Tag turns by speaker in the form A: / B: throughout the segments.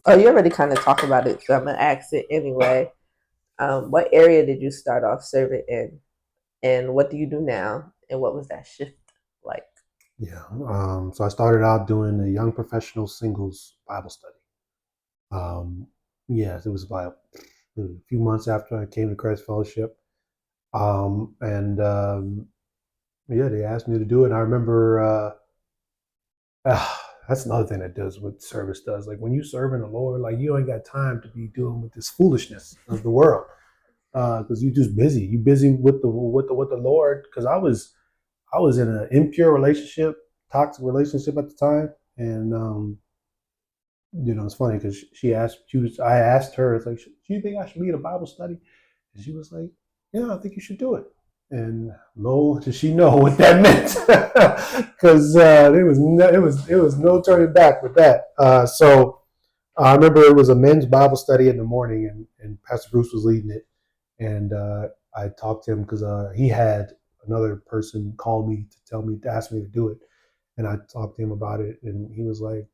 A: Oh, you already kind of talked about it, so I'm gonna ask it anyway. What area did you start off serving in, and what do you do now, and what was that shift like?
B: Yeah. So I started out doing a young professional singles Bible study. Um, yes, it was about a few months after I came to Christ Fellowship. And yeah, they asked me to do it. And I remember that's another thing that does what service does. Like when you serve in the Lord, like you ain't got time to be dealing with this foolishness of the world because you're just busy. You busy with the Lord. Because I was in an impure relationship, toxic relationship at the time, and it's funny because I asked her, it's like, do you think I should lead a Bible study? And she was like, yeah, I think you should do it. And lo, did she know what that meant? Because it was no turning back with that. So I remember it was a men's Bible study in the morning, and Pastor Bruce was leading it. And I talked to him because he had another person call me to ask me to do it. And I talked to him about it, and he was like,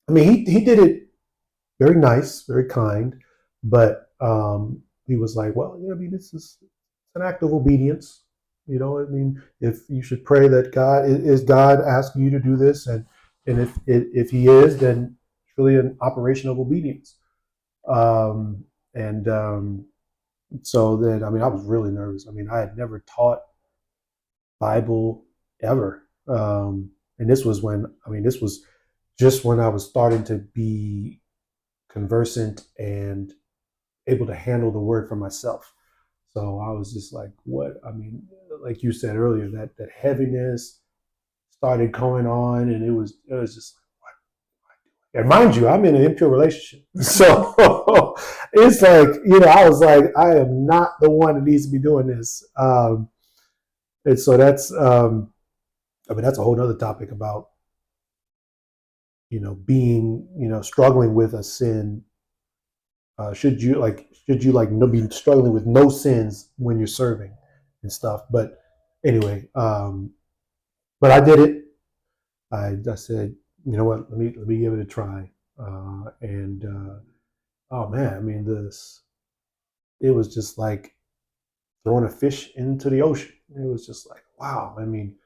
B: I mean, he did it very nice, very kind, but he was like, well, I mean, this is an act of obedience. I mean, if you should pray that God is God asking you to do this, and if He is, then it's really an operation of obedience. And so then, I mean, I was really nervous. I mean, I had never taught Bible ever, and this was just when I was starting to be conversant and able to handle the word for myself. So I was just like, what? I mean, like you said earlier, that heaviness started going on, and it was just like, what? And mind you, I'm in an impure relationship, so it's like I was like, I am not the one that needs to be doing this, and so that's I mean that's a whole other topic about being struggling with a sin. Should you be struggling with no sins when you're serving and stuff? But anyway, but I did it. I said, you know what? Let me give it a try. And oh man, I mean this. It was just like throwing a fish into the ocean. It was just like wow. I mean,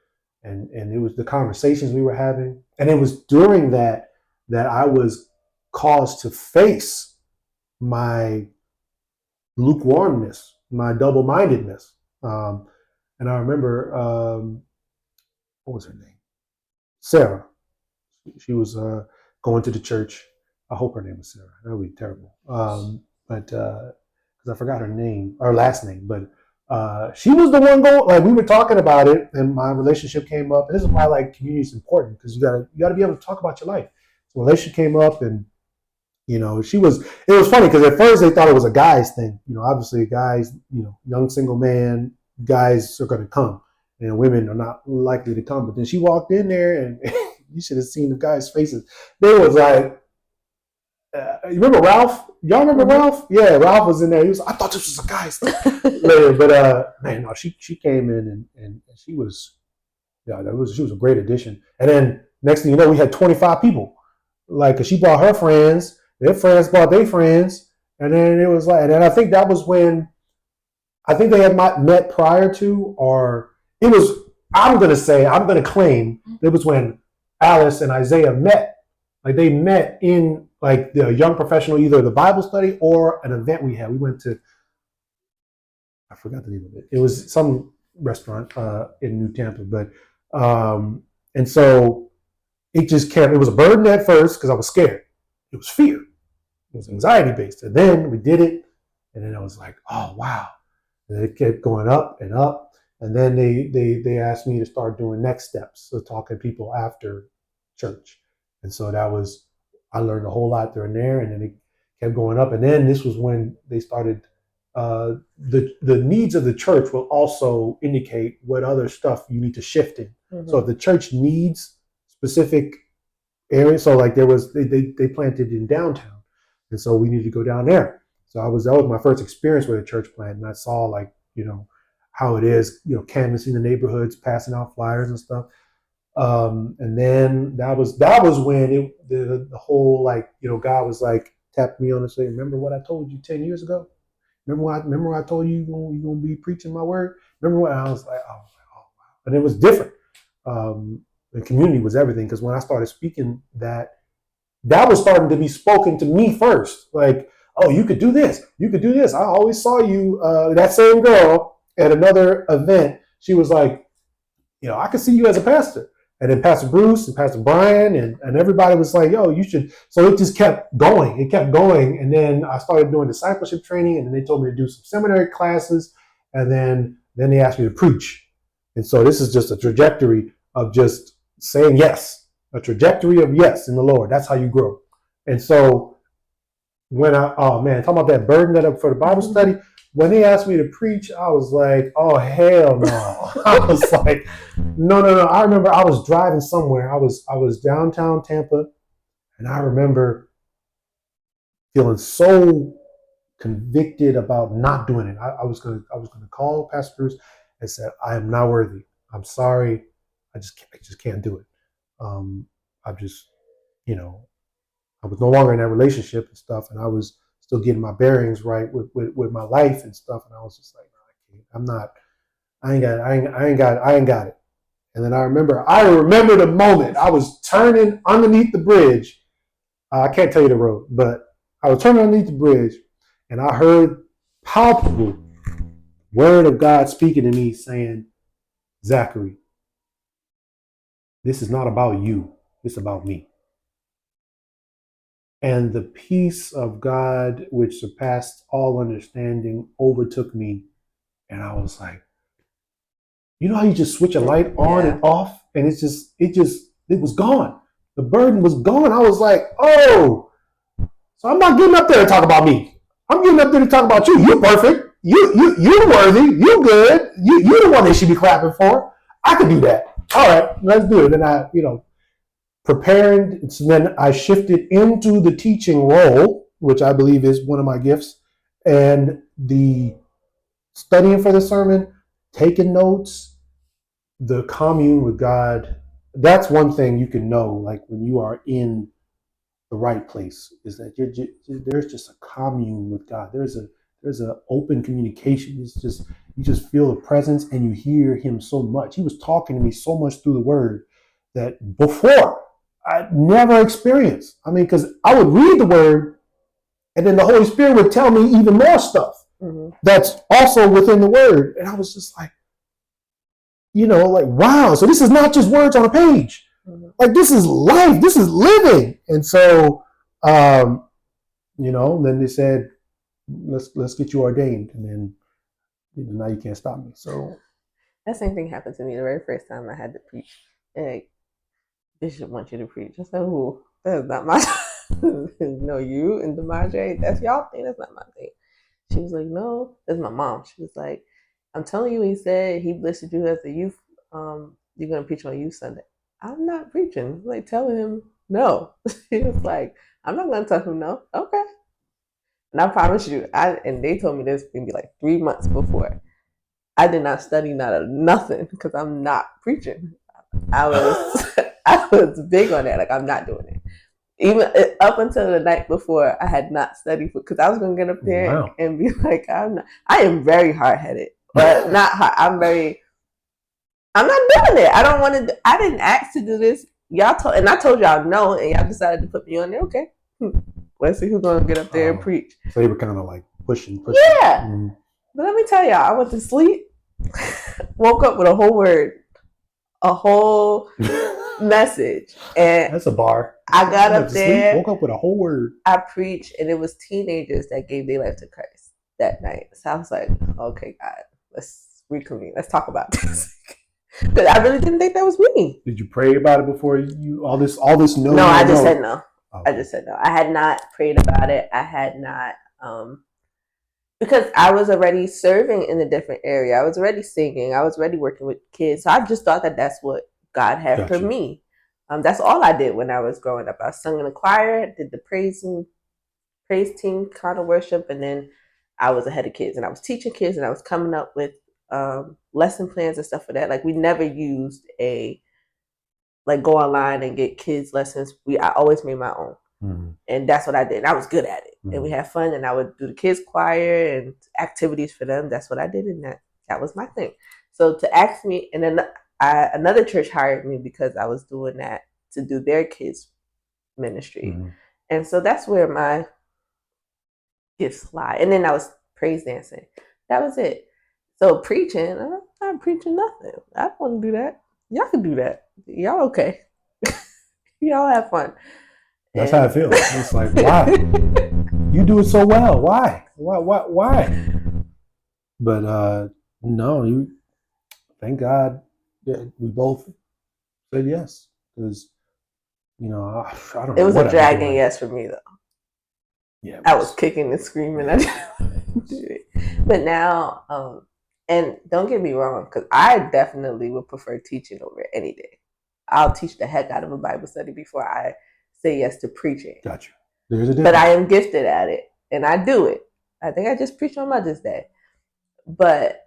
B: and it was the conversations we were having, and it was during that I was caused to face my lukewarmness, my double-mindedness. And I remember, what was her name? Sarah. She was going to the church. I hope her name was Sarah. That would be terrible. But because I forgot her name, her last name, but she was the one going. Like we were talking about it, and my relationship came up. And this is why like community is important because you gotta be able to talk about your life. So relationship came up, and it was funny because at first they thought it was a guy's thing. Obviously guys, young single man, guys are going to come and women are not likely to come. But then she walked in there and you should have seen the guys' faces. They was like, you remember Ralph? Y'all remember
A: Mm-hmm.
B: Ralph? Yeah, Ralph was in there. I thought this was a guy's thing. But man, no, she came in and she was, yeah, she was a great addition. And then next thing you know, we had 25 people. Like, 'cause she brought her friends, their friends brought their friends, and then it was like, and then I think that was when I think they had not met prior to, or it was. I'm gonna claim it was when Alice and Isaiah met. Like they met in like the young professional, either the Bible study or an event we had. We went to, I forgot the name of it. It was some restaurant in New Tampa, but and so it just kept. It was a burden at first because I was scared. It was fear. It was anxiety based, and then we did it, and then I was like, oh wow. And it kept going up and up, and then they asked me to start doing next steps, so talking to people after church, and so that was I learned a whole lot during there, and then it kept going up, and then this was when they started. The needs of the church will also indicate what other stuff you need to shift in. Mm-hmm. So if the church needs specific areas, so like they planted in downtown, and so we needed to go down there. So that was my first experience with a church plant, and I saw like how it is, canvassing the neighborhoods, passing out flyers and stuff. And then that was when the whole, like, God was like tapped me on and say, remember what I told you 10 years ago? Remember when I told you you're gonna be preaching my word? Remember what I was like, oh wow. And it was different. The community was everything, because when I started speaking that was starting to be spoken to me first. Like, oh, you could do this. You could do this. I always saw you, that same girl at another event. She was like, I could see you as a pastor. And then Pastor Bruce and Pastor Brian and everybody was like, yo, you should. So it just kept going. It kept going. And then I started doing discipleship training, and then they told me to do some seminary classes. And then they asked me to preach. And so this is just a trajectory of just saying yes, a trajectory of yes in the Lord. That's how you grow. And so oh man, talking about that burden that for the Bible study, when they asked me to preach, I was like, oh hell no. I was like, no. I remember I was driving somewhere. I was downtown Tampa, and I remember feeling so convicted about not doing it. I was gonna call Pastor Bruce and said, I am not worthy. I'm sorry. I just can't do it. I just, I was no longer in that relationship and stuff, and I was still getting my bearings right with my life and stuff. And I was just like, no, I can't. I'm not. I ain't got it. And then I remember the moment I was turning underneath the bridge. I can't tell you the road, but I was turning underneath the bridge, and I heard palpable word of God speaking to me, saying, Zachary, this is not about you. It's about me. And the peace of God, which surpassed all understanding, overtook me. And I was like, how you just switch a light on and off, and it was gone. The burden was gone. I was like, oh, so I'm not getting up there to talk about me. I'm getting up there to talk about you. You're perfect. You're worthy. You good. You're the one they should be clapping for. I could do that. All right, let's do it. And I, preparing. So then I shifted into the teaching role, which I believe is one of my gifts, and the studying for the sermon, taking notes, the commune with God. That's one thing you can know, like when you are in the right place, is that there's just a commune with God. There's a open communication. It's just, you just feel the presence, and you hear Him so much. He was talking to me so much through the Word that before I never experienced. I mean, because I would read the Word, and then the Holy Spirit would tell me even more stuff that's also within the Word, and I was just like, like, wow. So this is not just words on a page. Like, this is life. This is living. And so, then they said, let's get you ordained, and then now you can't stop me. So
A: that same thing happened to me the very first time I had to preach. Like, Bishop wants you to preach. I said, "Who? That's not my no, you and DeMadre. That's y'all thing. That's not my thing." She was like, "No, that's my mom." She was like, "I'm telling you, he said he blessed you as a youth. You're gonna preach on Youth Sunday." I'm not preaching. Like, telling him no. He was like, "I'm not gonna tell him no." Okay. And I promise you, and they told me this maybe like 3 months before. I did not study nothing because I'm not preaching. I was I was big on that. Like, I'm not doing it. Even up until the night before, I had not studied because I was gonna get up there and be like, I'm not. I am very hard headed, but not hard. I'm not doing it. I don't want to. I didn't ask to do this. Y'all told, and I told y'all no, and y'all decided to put me on there. Okay, let's see who's gonna get up there and preach.
B: So they were kind of like pushing.
A: Yeah, but let me tell y'all, I went to sleep, woke up with a whole word, a whole message, and
B: that's a bar.
A: I got up there,
B: sleep, woke up with a whole word.
A: I preached, and it was teenagers that gave their life to Christ that night. So I was like, okay, God, let's reconvene. Let's talk about this. Because I really didn't think that was me.
B: Did you pray about it before you all this no?
A: No, I just said no. Okay. I just said no. I had not prayed about it. I had not, because I was already serving in a different area. I was already singing. I was already working with kids. So I just thought that that's what God had for me. That's all I did when I was growing up. I sung in a choir, did the praise team kind of worship, and then I was ahead of kids, and I was teaching kids, and I was coming up with lesson plans and stuff for that. Like, we never used a like go online and get kids lessons. I always made my own.
B: Mm-hmm.
A: And that's what I did. And I was good at it.
B: Mm-hmm.
A: And we had fun, and I would do the kids choir and activities for them. That's what I did, and that was my thing. So to ask me, and then another church hired me because I was doing that to do their kids ministry.
B: Mm-hmm.
A: And so that's where my gifts lie. And then I was praise dancing. That was it. So preaching, I'm not preaching nothing. I don't want to do that. Y'all can do that. Y'all okay. Y'all have fun.
B: That's how I feel. It's like, why? You do it so well. Why? Why? But no, thank God that we both said yes. Because, I don't know.
A: It was a dragging yes for me, though.
B: Yeah,
A: I was kicking and screaming. I didn't do it. But now, and don't get me wrong, because I definitely would prefer teaching over any day. I'll teach the heck out of a Bible study before I say yes to preaching.
B: Gotcha. There's a difference.
A: But I am gifted at it, and I do it. I think I just preached on Mother's Day. But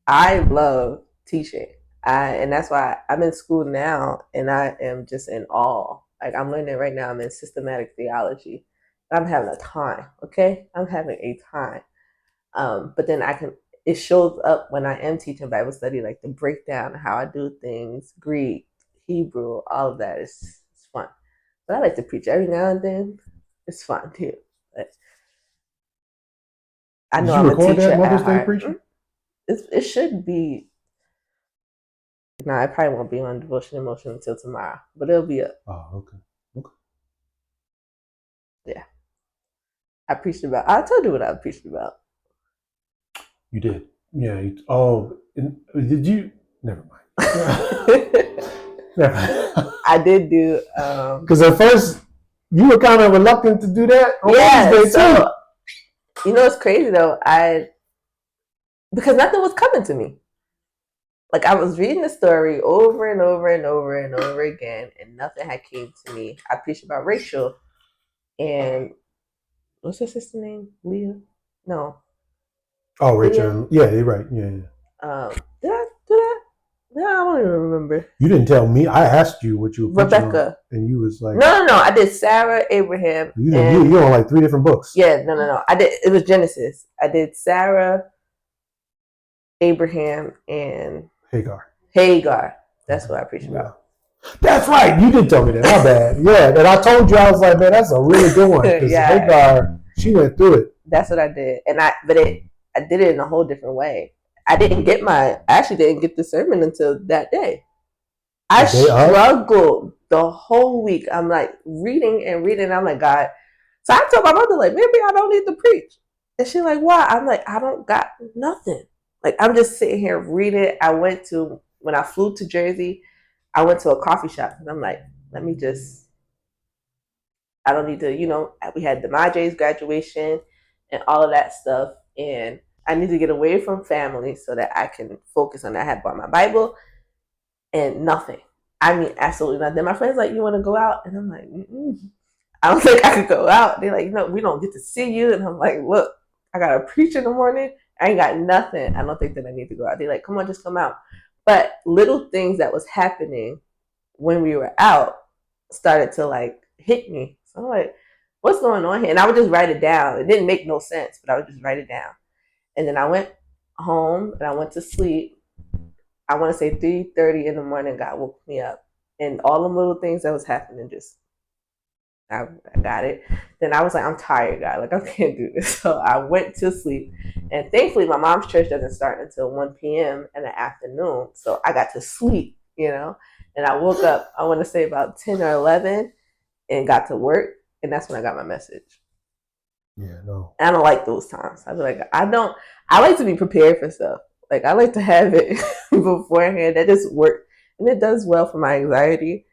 A: I love teaching. And that's why I'm in school now, and I am just in awe. Like, I'm learning right now. I'm in systematic theology. I'm having a time, okay? I'm having a time. But then it shows up when I am teaching Bible study, like the breakdown, how I do things, Greek, Hebrew, all of that is fun. But I like to preach every now and then. It's fun too. But I know I'm a teacher. Did you record that Mother's Day preaching? It should be. No, I probably won't be on Devotion and Motion until tomorrow, but it'll be up.
B: Oh, okay.
A: Yeah. I told you what I preached about.
B: You did. Yeah. Did you? Never mind. Never mind.
A: I did do.
B: Because at first, you were kind of reluctant to do that.
A: Yeah. So, it's crazy though. Because nothing was coming to me. Like, I was reading the story over and over and over and over again, and nothing had came to me. I preached about Rachel, and what's her sister name? Leah? No.
B: Oh, Rachel. Yeah, you're right. Yeah.
A: Did I do that? No, I don't even remember.
B: You didn't tell me. I asked you what you were preaching
A: Rebecca
B: on, and you was like,
A: No. I did Sarah, Abraham.
B: You're on like 3 different books.
A: Yeah, no. I did. It was Genesis. I did Sarah, Abraham, and Hagar. That's what I preached about.
B: That's right. You did tell me that. My bad. Yeah, and I told you, I was like, man, that's a really good one. Because Hagar, she went through it.
A: That's what I did, I did it in a whole different way. I actually didn't get the sermon until that day. I struggled the whole week. I'm like reading and reading. I'm like, God. So I told my mother, like, maybe I don't need to preach. And she's like, why? I'm like, I don't got nothing. Like, I'm just sitting here reading. When I flew to Jersey, I went to a coffee shop, and I'm like, I don't need to, we had the Ms.TajhiNicole's graduation and all of that stuff. And I need to get away from family so that I can focus on that. I had bought my Bible and nothing. I mean, absolutely nothing. Then my friends like, you want to go out? And I'm like, I don't think I could go out. They're like, we don't get to see you. And I'm like, look, I got to preach in the morning. I ain't got nothing. I don't think that I need to go out. They're like, come on, just come out. But little things that was happening when we were out started to like hit me. So I'm like, what's going on here? And I would just write it down. It didn't make no sense, but I would just write it down. And then I went home and I went to sleep. I want to say 3:30 in the morning, God woke me up. And all the little things that was happening, I got it. Then I was like, I'm tired, God. Like, I can't do this. So I went to sleep. And thankfully, my mom's church doesn't start until 1 p.m. in the afternoon. So I got to sleep, And I woke up, I want to say about 10 or 11 and got to work. And that's when I got my message.
B: Yeah, no.
A: I don't like those times. I be like, I like to be prepared for stuff. Like, I like to have it beforehand. That just works. And it does well for my anxiety.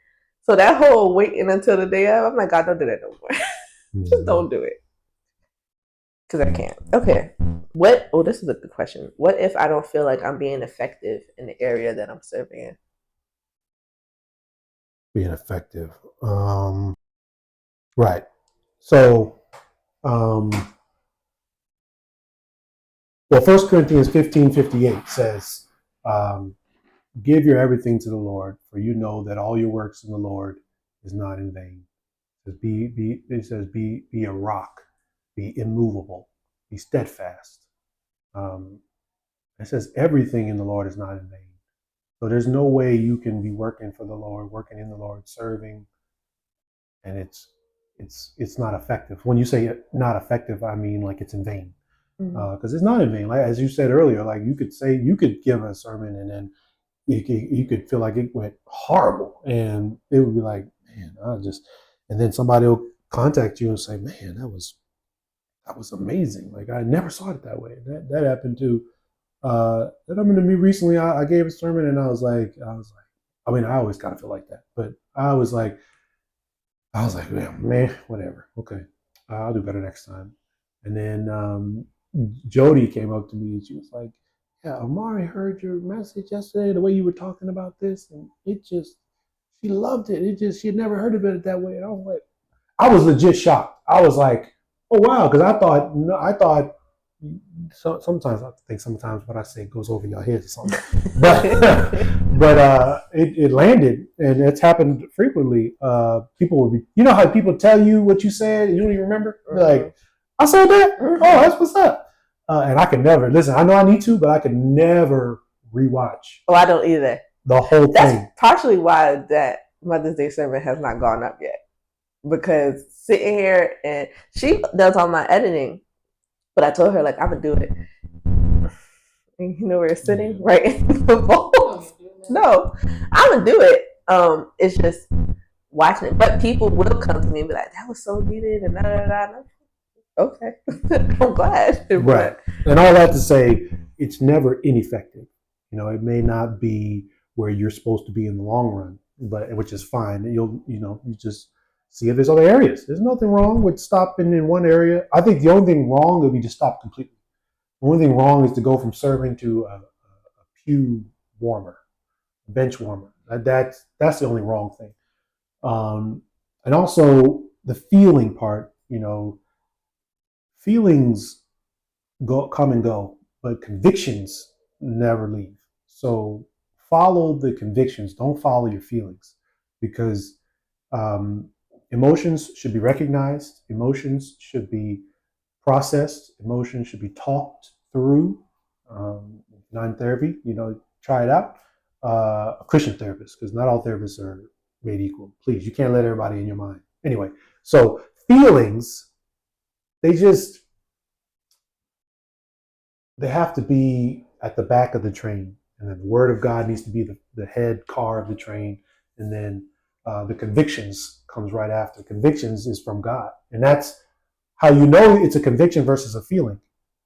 A: So that whole waiting until the day of, I'm like, God, don't do that no more. Just don't do it. Because I can't. Okay. This is a good question. What if I don't feel like I'm being effective in the area that I'm serving in?
B: Being effective. Right. So, 1 Corinthians 15:58 says, give your everything to the Lord, for you know that all your works in the Lord is not in vain. It says, be a rock, be immovable, be steadfast. Um, it says everything in the Lord is not in vain. So there's no way you can be working for the Lord, working in the Lord, serving, and it's not effective. When you say not effective, I mean like it's in vain, because it's not in vain. Like as you said earlier, like you could give a sermon and then you could feel like it went horrible, and it would be like, man, and then somebody will contact you and say, man, that was amazing. Like I never saw it that way. That happened to that happened to me recently. I gave a sermon and I was like, I mean, I always kind of feel like that, but I was like, man, whatever. Okay, I'll do better next time. And then Jody came up to me and she was like, yeah, Amari heard your message yesterday, the way you were talking about this, and she loved it. She had never heard of it that way. And I was like, I was legit shocked. I was like, oh wow, because I thought. So sometimes I think what I say goes over your heads or something, but it landed, and it's happened frequently. People will be, you know how people tell you what you said and you don't even remember. Like, I said that. Oh, that's what's up. And I could never listen. I know I need to, but I could never rewatch.
A: Oh, I don't either.
B: The whole thing.
A: That's partially why that Mother's Day sermon has not gone up yet, because sitting here and she does all my editing. But I told her, like, I'm going to do it. And you know where it's sitting? Right in the bowl. No, I'm going to do it. It's just watching it. But people will come to me and be like, that was so needed and da-da-da. Okay. I'm glad.
B: Right. And all that to say, it's never ineffective. You know, it may not be where you're supposed to be in the long run, but which is fine. You just see if there's other areas. There's nothing wrong with stopping in one area. I think the only thing wrong would be to stop completely. The only thing wrong is to go from serving to a pew warmer, a bench warmer. That's the only wrong thing. And also the feeling part, feelings come and go, but convictions never leave. So follow the convictions. Don't follow your feelings, because emotions should be recognized. Emotions should be processed. Emotions should be talked through. Not in therapy, try it out. A Christian therapist, because not all therapists are made equal. Please, you can't let everybody in your mind. Anyway, so feelings, they have to be at the back of the train. And then the word of God needs to be the head car of the train. And then the convictions comes right after. Convictions is from God. And that's how you know it's a conviction versus a feeling.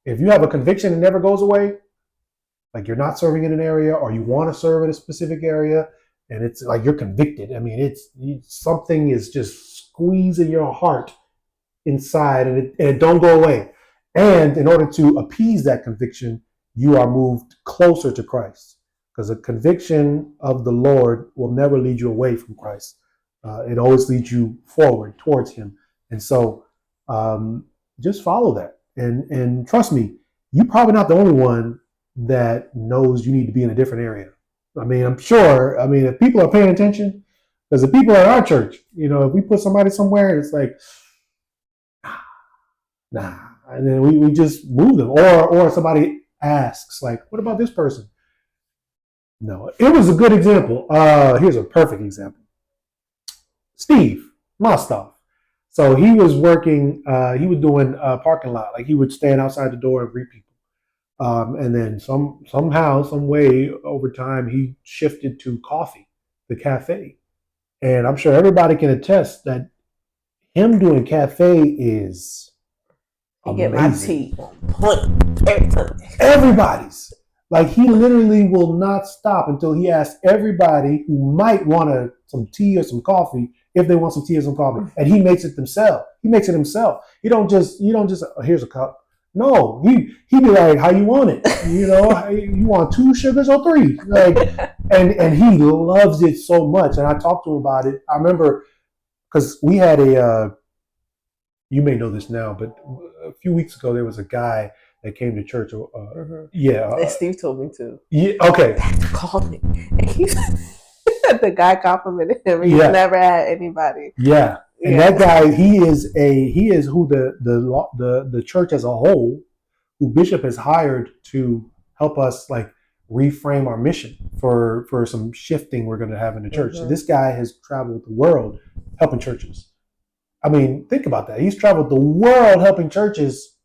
B: If you have a conviction and never goes away, like you're not serving in an area, or you want to serve in a specific area, and it's like you're convicted. I mean, something is just squeezing your heart inside, and it don't go away. And in order to appease that conviction, you are moved closer to Christ, because a conviction of the Lord will never lead you away from Christ. It always leads you forward towards Him. And so just follow that. And trust me, you're probably not the only one that knows you need to be in a different area. I mean, I'm sure, if people are paying attention, because the people at our church, if we put somebody somewhere, it's like, nah. And then we just move them. Or somebody asks, like, what about this person? No, it was a good example. Here's a perfect example. Steve Mostov. So he was working, he was doing a parking lot. Like he would stand outside the door and greet people. And then somehow, some way over time, he shifted to coffee, the cafe. And I'm sure everybody can attest that him doing cafe is amazing.
A: Get my tea on point.
B: Everybody's. Like he literally will not stop until he asks everybody who might want some tea or some coffee if they want some tea or some coffee, and he makes it himself. He makes it himself. You don't just here's a cup. No, he be like, how you want it? You want 2 sugars or 3? Like, and he loves it so much. And I talked to him about it. I remember because we had you may know this now, but a few weeks ago there was a guy that came to church.
A: Mm-hmm. And Steve told me too.
B: Yeah. Okay.
A: Pastor called me, and the guy complimented him. He's never had anybody.
B: Yeah. And that guy, he is who the church as a whole, who Bishop has hired to help us like reframe our mission for some shifting we're going to have in the church. So this guy has traveled the world helping churches. I mean, think about that. He's traveled the world helping churches,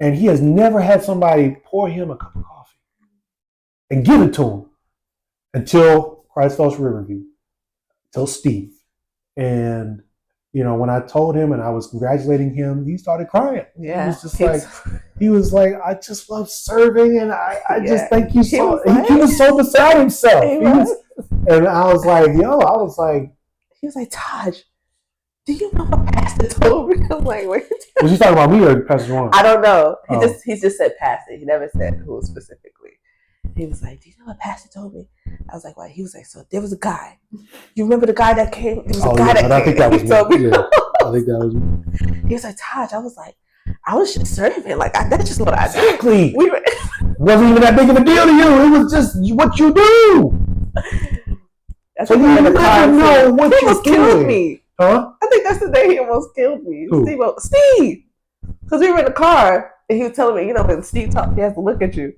B: and he has never had somebody pour him a cup of coffee and give it to him until Christ Fellowship Riverview, until Steve. And when I told him and I was congratulating him, he started crying.
A: Yeah.
B: He was just he was like, I just love serving, and I just thank you so. He was so beside himself. And I was like,
A: he was like, Taj, do you know what Pastor told me? I'm like, wait.
B: Was he talking about me or Pastor Juan?
A: I don't know. He just said Pastor. He never said who specifically. He was like, do you know what Pastor told me? I was like, what? He was like, so there was a guy. You remember the guy that came? There was a guy that came.
B: I think that was me. Yeah, I think that was me.
A: He was like, Taj. I was like, I was just serving. Like, that's just what I did.
B: Exactly. Wasn't even that big of a deal to you. It was just what you do.
A: That's so you never know what
B: he almost killed me. Huh?
A: I think that's the day he almost killed me. Who? Steve. Because we were in the car, and he was telling me, when Steve talks, he has to look at you.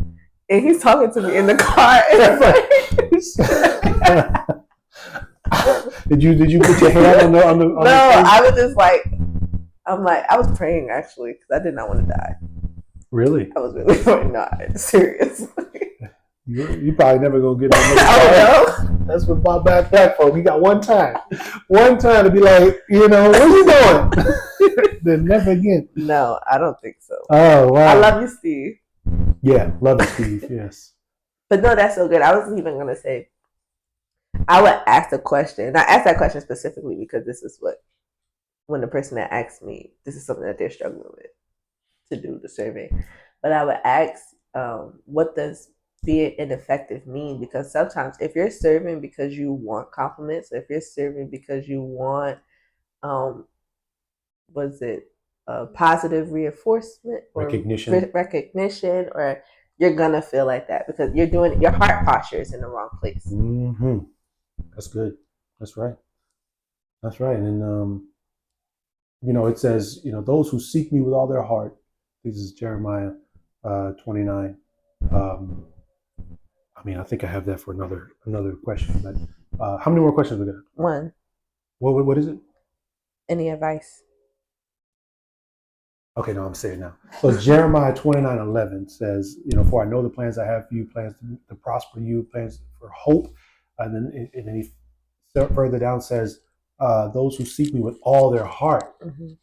A: And he's talking to me in the car. Did you put your hand on the No, I was just like, I was praying actually because I did not want to die.
B: Really?
A: I was really praying not. Seriously.
B: You probably never gonna get on.
A: I don't know.
B: That's what my black folk. We got one time to be like, where you going? Then never again.
A: No, I don't think so.
B: Oh wow!
A: I love you, Steve.
B: Yeah, love you, Steve. Yes.
A: But no, that's so good. I was even gonna say, I would ask a question. And I asked that question specifically because this is when the person that asked me, this is something that they're struggling with to do the survey. But I would ask, what does being ineffective mean? Because sometimes if you're serving because you want compliments, if you're serving because you want, positive reinforcement or recognition, or you're gonna feel like that because you're doing your heart posture is in the wrong place.
B: Mm-hmm. That's good. That's right. And it says, those who seek me with all their heart. This is Jeremiah 29. I think I have that for another question. But how many more questions we got?
A: One.
B: What is it?
A: Any advice?
B: Okay, no, I'm saying now. So Jeremiah 29:11 says, for I know the plans I have for you, plans to prosper you, plans for hope. And then he further down says, those who seek me with all their heart,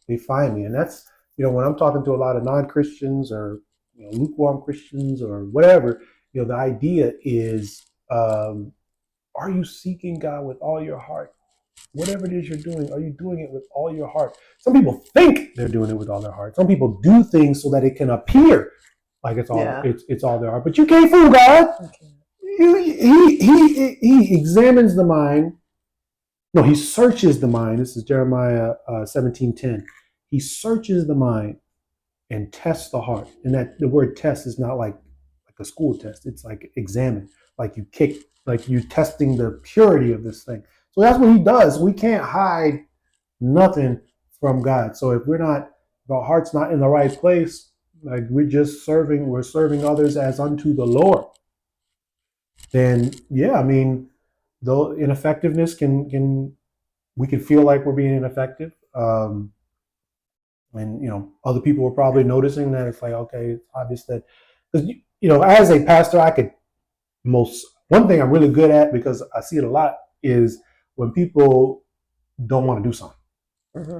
B: they find me. And that's, when I'm talking to a lot of non-Christians or lukewarm Christians or whatever, the idea is, are you seeking God with all your heart? Whatever it is you're doing, are you doing it with all your heart? Some people think they're doing it with all their heart. Some people do things so that it can appear like it's all their heart. But you can't fool God. He examines the mind. No, he searches the mind. This is Jeremiah 17:10. He searches the mind and tests the heart. And that the word test is not like a school test. It's like examine, like you testing the purity of this thing. So that's what he does. We can't hide nothing from God. So if our heart's not in the right place, like we're serving others as unto the Lord, then though ineffectiveness we can feel like we're being ineffective. And other people are probably noticing that. It's like, okay, it's obvious that, because as a pastor, one thing I'm really good at, because I see it a lot, is when people don't want to do something.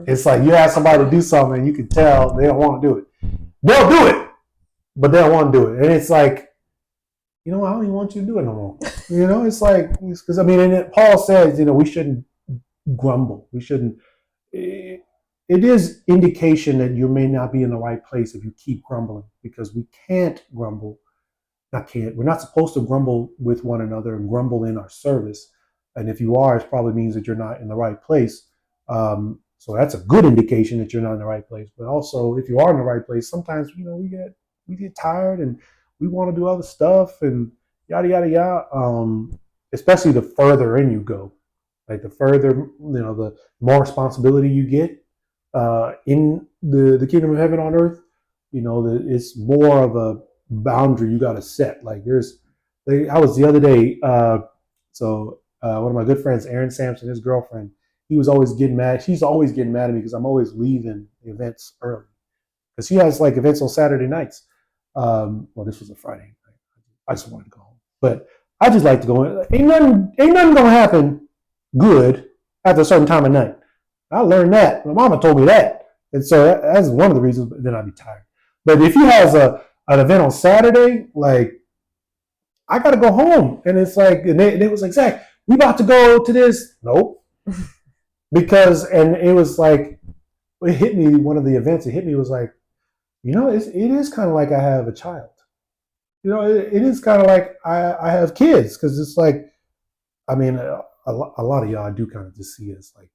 B: It's like you ask somebody to do something and you can tell they don't want to do it. They'll do it, but they don't want to do it. And it's like, I don't even want you to do it no more. It's like, because Paul says, we shouldn't grumble. We shouldn't. It is indication that you may not be in the right place if you keep grumbling, because we can't grumble. We're not supposed to grumble with one another and grumble in our service. And if you are, it probably means that you're not in the right place. So that's a good indication that you're not in the right place. But also, if you are in the right place, sometimes, we get we get tired and we want to do other stuff and yada yada yada. Especially the further in you go, like the further the more responsibility you get in the kingdom of heaven on earth. It's more of a boundary you got to set. Like I was the other day. One of my good friends, Aaron Sampson, his girlfriend, he was always getting mad. She's always getting mad at me because I'm always leaving the events early because she has like events on Saturday nights. Well, this was a Friday night. I just wanted to go home, but I just like to go. Ain't nothing gonna happen good after a certain time of night. I learned that. My mama told me that, and so that's one of the reasons. But then I'd be tired. But if he has an event on Saturday, like I gotta go home, and it's like, and it was like, Zach, we about to go to this. Nope, and it was like, it hit me. One of the events, it hit me was like, it is kind of like I have a child. It is kind of like I have kids because it's like, I mean, a lot of y'all do kind of just see as like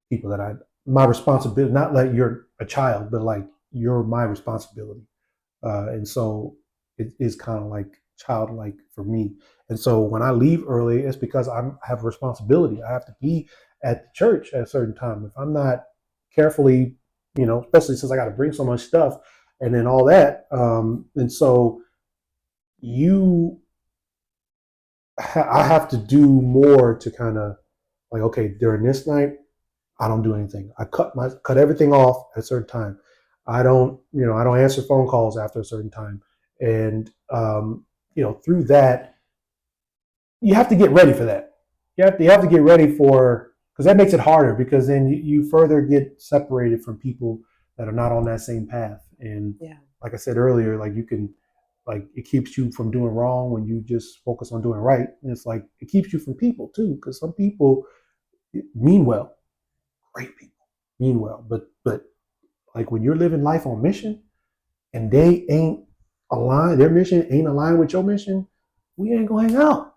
B: people that my responsibility, not like you're a child, but like you're my responsibility. And so it is kind of like childlike for me. And so when I leave early, it's because I have a responsibility. I have to be at the church at a certain time. If I'm not carefully, especially since I got to bring so much stuff and then all that. And so I have to do more to kind of like, okay, during this night, I don't do anything. I cut everything off at a certain time. I don't answer phone calls after a certain time. And, through that, you have to get ready for that. You have to get ready because that makes it harder because then you further get separated from people that are not on that same path. And like I said earlier, like you can, like it keeps you from doing wrong when you just focus on doing right. And it's like, it keeps you from people too, because some people mean well, great people mean well, but like when you're living life on mission and they ain't aligned, their mission ain't aligned with your mission, we ain't gonna hang out.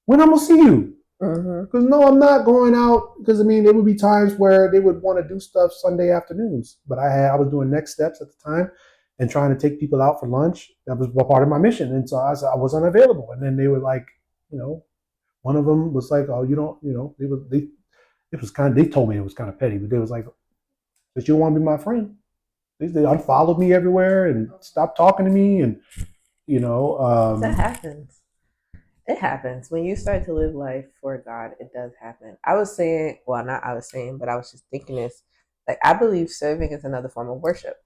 B: When I'm gonna see you? Because no, I'm not going out. Because I mean, there would be times where they would want to do stuff Sunday afternoons, but I was doing Next Steps at the time and trying to take people out for lunch. That was part of my mission, and so I was unavailable. And then they were like, one of them was like, "Oh, you don't, it was kind of, they told me it was kind of petty, but they was like, but you don't want to be my friend." They unfollowed me everywhere and stopped talking to me, and
A: that happens. It happens when you start to live life for God. It does happen. I was saying, well, not I was saying, but I was just thinking this. Like I believe serving is another form of worship.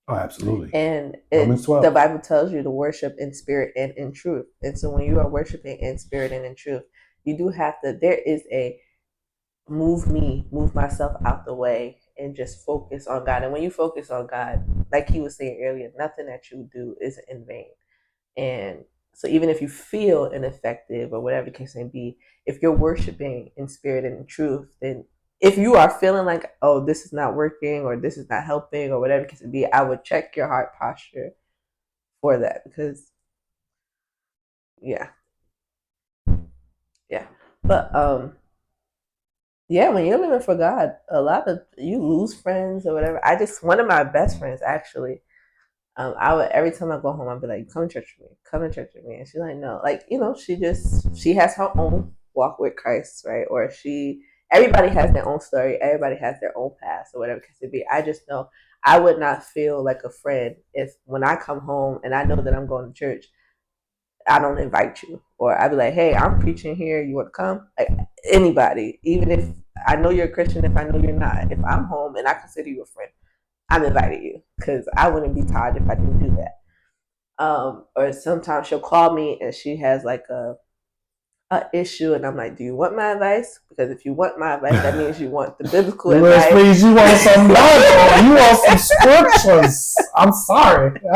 B: Oh, absolutely.
A: And the Bible tells you to worship in spirit and in truth. And so when you are worshiping in spirit and in truth, you do have to. There is a move myself out the way and just focus on God. And when you focus on God, like he was saying earlier, nothing that you do is in vain. And so even if you feel ineffective or whatever the case may be, if you're worshiping in spirit and in truth, then if you are feeling like, oh, this is not working or this is not helping or whatever the case may be, I would check your heart posture for that because but when you're living for God, a lot of you lose friends or whatever. One of my best friends actually, I would every time I go home, I'd be like, come to church with me, and she's like, no, like she has her own walk with Christ, right? Or everybody has their own story, everybody has their own past or whatever it could be. I just know I would not feel like a friend if when I come home and I know that I'm going to church, I don't invite you, or I'd be like, hey, I'm preaching here, you want to come? Like anybody, even if I know you're a Christian, if I know you're not, if I'm home and I consider you a friend, I'm inviting you because I wouldn't be tired if I didn't do that. Or sometimes she'll call me and she has like a issue, and I'm like, do you want my advice? Because if you want my advice, that means you want the biblical advice.
B: Means you want some Bible. You want some scriptures. I'm sorry. You're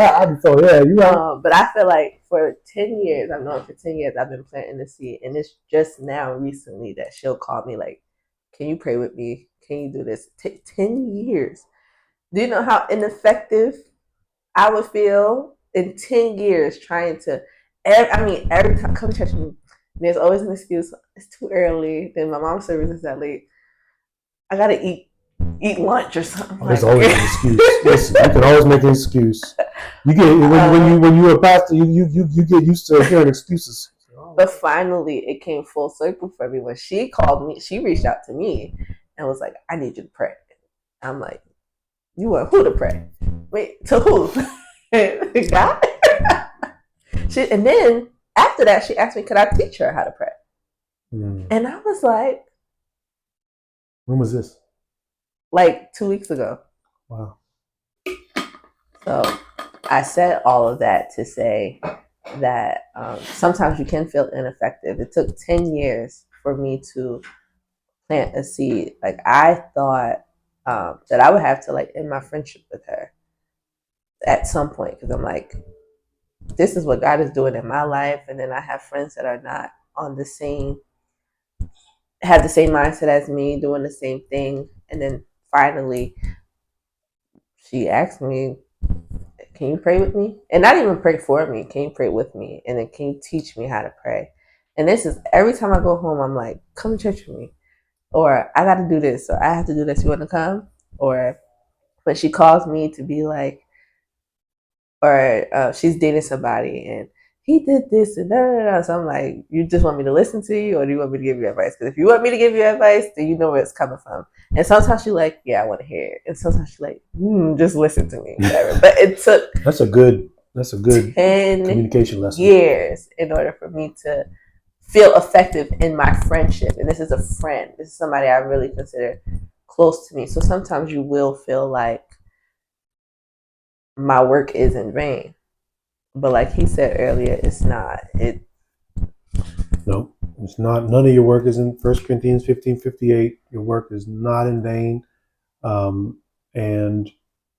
B: right.
A: But I feel like for 10 years, I've known for 10 years, I've been planting the seed, and it's just now recently that she'll call me like, can you pray with me? Can you do this? 10 years. Do you know how ineffective I would feel in 10 years trying to, every time, come to church, there's always an excuse. It's too early. Then my mom's service is that late. I gotta eat lunch or something.
B: There's always an excuse. Listen, you can always make an excuse. You get when you're a pastor, you get used to hearing excuses.
A: But finally, it came full circle for me when she called me. She reached out to me and was like, "I need you to pray." I'm like, "You want who to pray? Wait, to who? God?" And then after that, she asked me, "Could I teach her how to pray?" And I was like,
B: "When was this?"
A: Like 2 weeks ago.
B: Wow.
A: So I said all of that to say that sometimes you can feel ineffective. It took 10 years for me to plant a seed. Like I thought that I would have to like end my friendship with her at some point because I'm like, this is what God is doing in my life, and then I have friends that are not on the same, have the same mindset as me, doing the same thing, and then finally, she asked me, "Can you pray with me?" And not even pray for me. Can you pray with me? And then can you teach me how to pray? And this is every time I go home, I'm like, come to church with me. Or I got to do this. Or I have to do this. You want to come? Or when she calls me to be like, or she's dating somebody and he did this and da da da. So I'm like, you just want me to listen to you, or do you want me to give you advice? Because if you want me to give you advice, then you know where it's coming from. And sometimes she's like, yeah, I want to hear it. And sometimes she's like, just listen to me, whatever. But it took
B: that's a good 10 communication lesson.
A: Years in order for me to feel effective in my friendship. And this is a friend. This is somebody I really consider close to me. So sometimes you will feel like my work is in vain. But like he said earlier, it's not.
B: No, it's not. None of your work is in 1 Corinthians 15:58. Your work is not in vain. And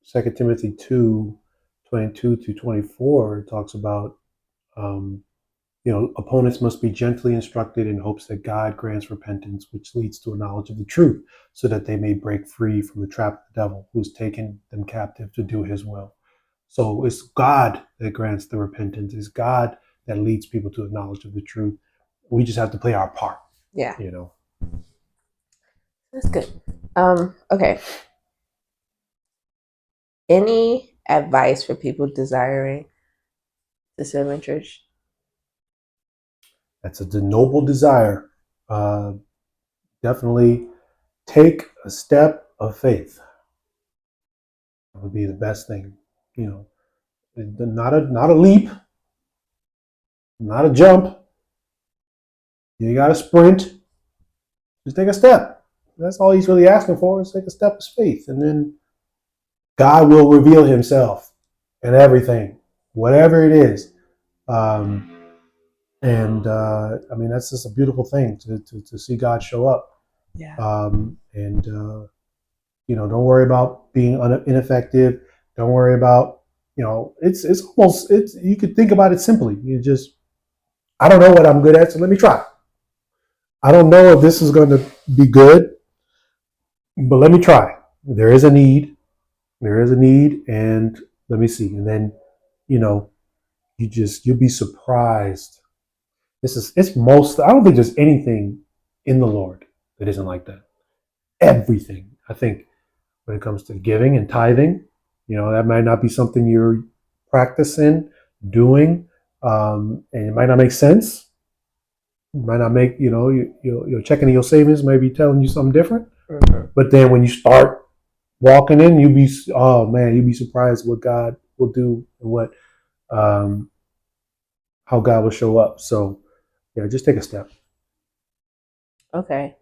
B: 2 Timothy 2:22-24 talks about, opponents must be gently instructed in hopes that God grants repentance, which leads to a knowledge of the truth, so that they may break free from the trap of the devil, who's taken them captive to do his will. So it's God that grants the repentance. It's God that leads people to a knowledge of the truth. We just have to play our part.
A: Yeah. That's good. Okay. Any advice for people desiring to serve in church?
B: That's a noble desire. Definitely take a step of faith. That would be the best thing. Not a leap, not a jump. You got to sprint. Just take a step. That's all he's really asking for, is take a step of faith. And then God will reveal himself in everything, whatever it is. That's just a beautiful thing to see God show up.
A: Yeah.
B: Don't worry about being ineffective. Don't worry about, you could think about it simply. I don't know what I'm good at, so let me try. I don't know if this is going to be good, but let me try. There is a need, and let me see. And then, you'll be surprised. I don't think there's anything in the Lord that isn't like that. Everything. I think when it comes to giving and tithing, that might not be something you're practicing, doing, and it might not make sense. It might not make, your checking your savings may be telling you something different. Mm-hmm. But then when you start walking in, you'd be surprised what God will do and how God will show up. So, yeah, just take a step.
A: Okay.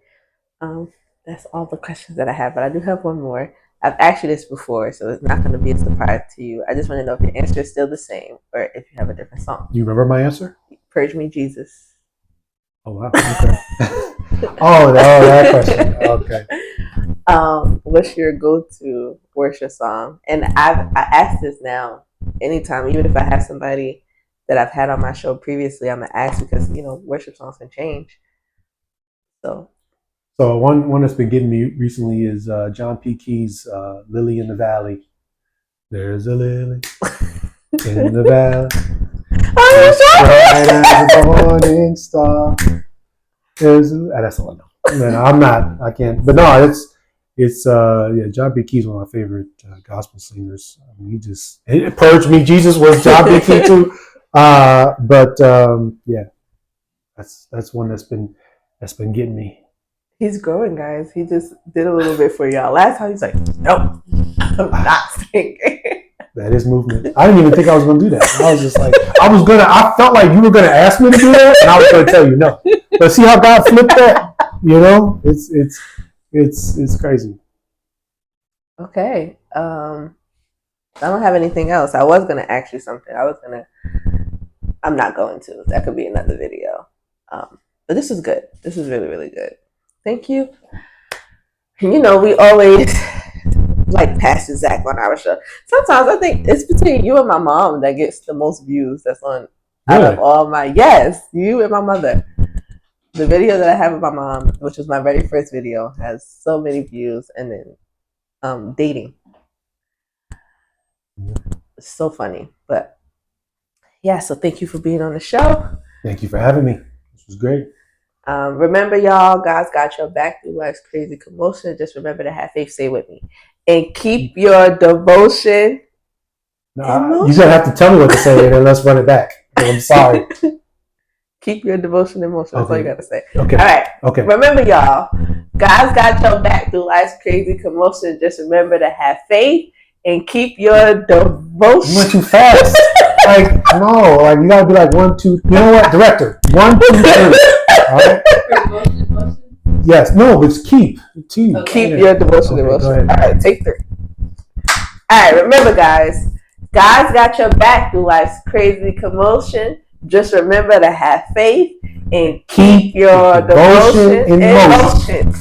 A: That's all the questions that I have, but I do have one more. I've asked you this before, so it's not going to be a surprise to you. I just want to know if your answer is still the same or if you have a different song.
B: You remember my answer?
A: Purge Me, Jesus.
B: Oh, wow. Okay. That question. Okay.
A: What's your go-to worship song? And I ask this now anytime, even if I have somebody that I've had on my show previously, I'm going to ask because, worship songs can change. So
B: one that's been getting me recently is John P. Key's Lily in the Valley. There's a lily in the valley. Bright as a morning star. That's all I know. I can't. But no, it's John B. Key's one of my favorite gospel singers. I mean, it purged me. Jesus was John B. Key too. Yeah, that's one that's been getting me.
A: He's growing, guys. He just did a little bit for y'all. Last time he's like, nope, I'm not singing.
B: That is movement. I didn't even think I was going to do that. I was just like, I felt like you were going to ask me to do that, and I was going to tell you no. But see how God flipped that? You know, it's crazy.
A: Okay. I don't have anything else. I was going to ask you something. I'm not going to. That could be another video. But this is good. This is really, really good. Thank you. You know, we always like Pastor Zach on our show. Sometimes I think it's between you and my mom that gets the most views. That's on out of all my you and my mother. The video that I have of my mom, which was my very first video, has so many views. And then dating. It's so funny. But yeah, so thank you for being on the show.
B: Thank you for having me. This was great.
A: Remember, y'all, God's got your back through life's crazy commotion. Just remember to have faith. Stay with me. And keep your devotion.
B: No, you're going to have to tell me what to say and then let's run it back. I'm sorry.
A: Keep your devotion in motion. That's all you got to say.
B: Okay.
A: All right.
B: Okay.
A: Remember, y'all, God's got your back through life's crazy commotion. Just remember to have faith and keep your devotion.
B: You went too fast. No, you got to be like 1, 2. You know what? Director. 1, 2, 3. All right. Yes. No, it's keep.
A: Keep your devotion in motion. All right. Take 3. All right. Remember, guys, God's got your back through life's crazy commotion. Just remember to have faith and keep your devotion in motion.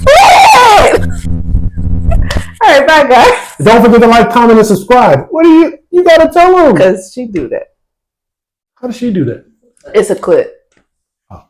A: All right, bye, guys.
B: Don't forget to like, comment, and subscribe. What do you got to tell them?
A: Because she do that.
B: How does she do that?
A: It's a clip.
B: Oh.